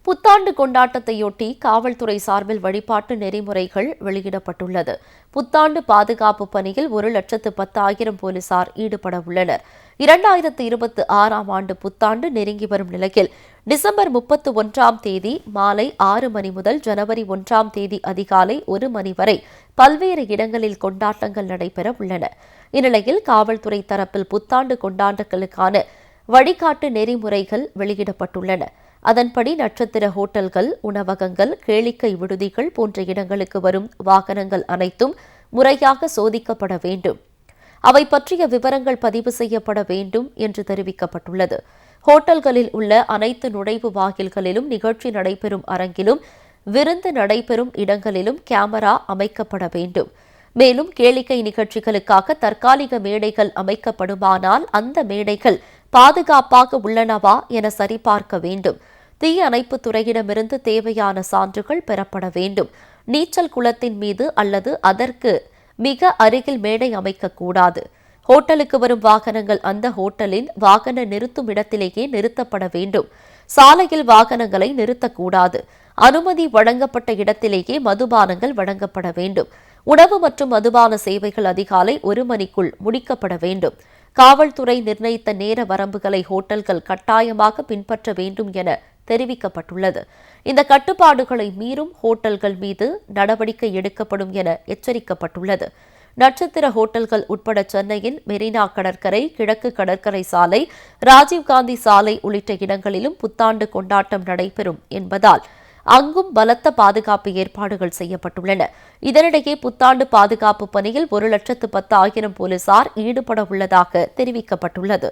புத்தாண்டு கொண்டாட்டத்தையொட்டி காவல்துறை சார்பில் வழிபாட்டு நெறிமுறைகள் வெளியிடப்பட்டுள்ளது. புத்தாண்டு பாதுகாப்பு பணியில் 1,10,000 போலீசார் ஈடுபட உள்ளனர். 2026ஆம் ஆண்டு புத்தாண்டு நெருங்கி வரும் நிலையில் டிசம்பர் 31ஆம் தேதி மாலை 6 மணி முதல் ஜனவரி 1ஆம் தேதி அதிகாலை 1 மணி வரை பல்வேறு இடங்களில் கொண்டாட்டங்கள் நடைபெற உள்ளன. இந்நிலையில் காவல்துறை தரப்பில் புத்தாண்டு கொண்டாட்டங்களுக்கான வழிகாட்டு நெறிமுறைகள் வெளியிடப்பட்டுள்ளன. அதன்படி நட்சத்திர ஹோட்டல்கள், உணவகங்கள், கேளிக்கை விடுதிகள் போன்ற இடங்களுக்கு வரும் வாகனங்கள் அனைத்தும் முறையாக சோதிக்கப்பட வேண்டும். அவை பற்றிய விவரங்கள் பதிவு செய்யப்பட வேண்டும் என்று தெரிவிக்கப்பட்டுள்ளது. ஹோட்டல்களில் உள்ள அனைத்து நுழைவு வாயில்களிலும், நிகழ்ச்சி நடைபெறும் அரங்கிலும், விருந்து நடைபெறும் இடங்களிலும் கேமரா அமைக்கப்பட வேண்டும். மேலும் கேளிக்கை நிகழ்ச்சிகளுக்காக தற்காலிக மேடைகள் அமைக்கப்படுமானால் அந்த மேடைகள் பாதுகாப்பாக உள்ளனவா என சரிபார்க்க வேண்டும். தீ அணைப்பு துறையிடமிருந்து தேவையான சான்றுகள் பெறப்பட வேண்டும். நீச்சல் குளத்தின் மீது அல்லது அதற்கு மிக அருகில் மேடை அமைக்கக்கூடாது. ஹோட்டலுக்கு வரும் வாகனங்கள் அந்த ஹோட்டலின் வாகன நிறுத்தும் இடத்திலேயே நிறுத்தப்பட வேண்டும். சாலையில் வாகனங்களை நிறுத்தக்கூடாது. அனுமதி வழங்கப்பட்ட இடத்திலேயே மதுபானங்கள் வழங்கப்பட வேண்டும். உணவு மற்றும் மதுபான சேவைகள் அதிகாலை 1 மணிக்குள் முடிக்கப்பட வேண்டும். காவல்துறை நிர்ணயித்த நேர வரம்புகளை ஹோட்டல்கள் கட்டாயமாக பின்பற்ற வேண்டும் என தெரிவிக்கப்பட்டுள்ளது. இந்த கட்டுப்பாடுகளை மீறும் ஹோட்டல்கள் மீது நடவடிக்கை எடுக்கப்படும் என எச்சரிக்கப்பட்டுள்ளது. நட்சத்திர ஹோட்டல்கள் உட்பட சென்னையின் மெரினா கடற்கரை, கிழக்கு கடற்கரை சாலை, ராஜீவ்காந்தி சாலை உள்ளிட்ட இடங்களிலும் புத்தாண்டு கொண்டாட்டம் நடைபெறும் என்பதால் அங்கும் பலத்த பாதுகாப்பு ஏற்பாடுகள் செய்யப்பட்டுள்ளன. இதனிடையே புத்தாண்டு பாதுகாப்பு பணியில் 1,10,000 போலீசார் ஈடுபட உள்ளதாக தெரிவிக்கப்பட்டுள்ளது.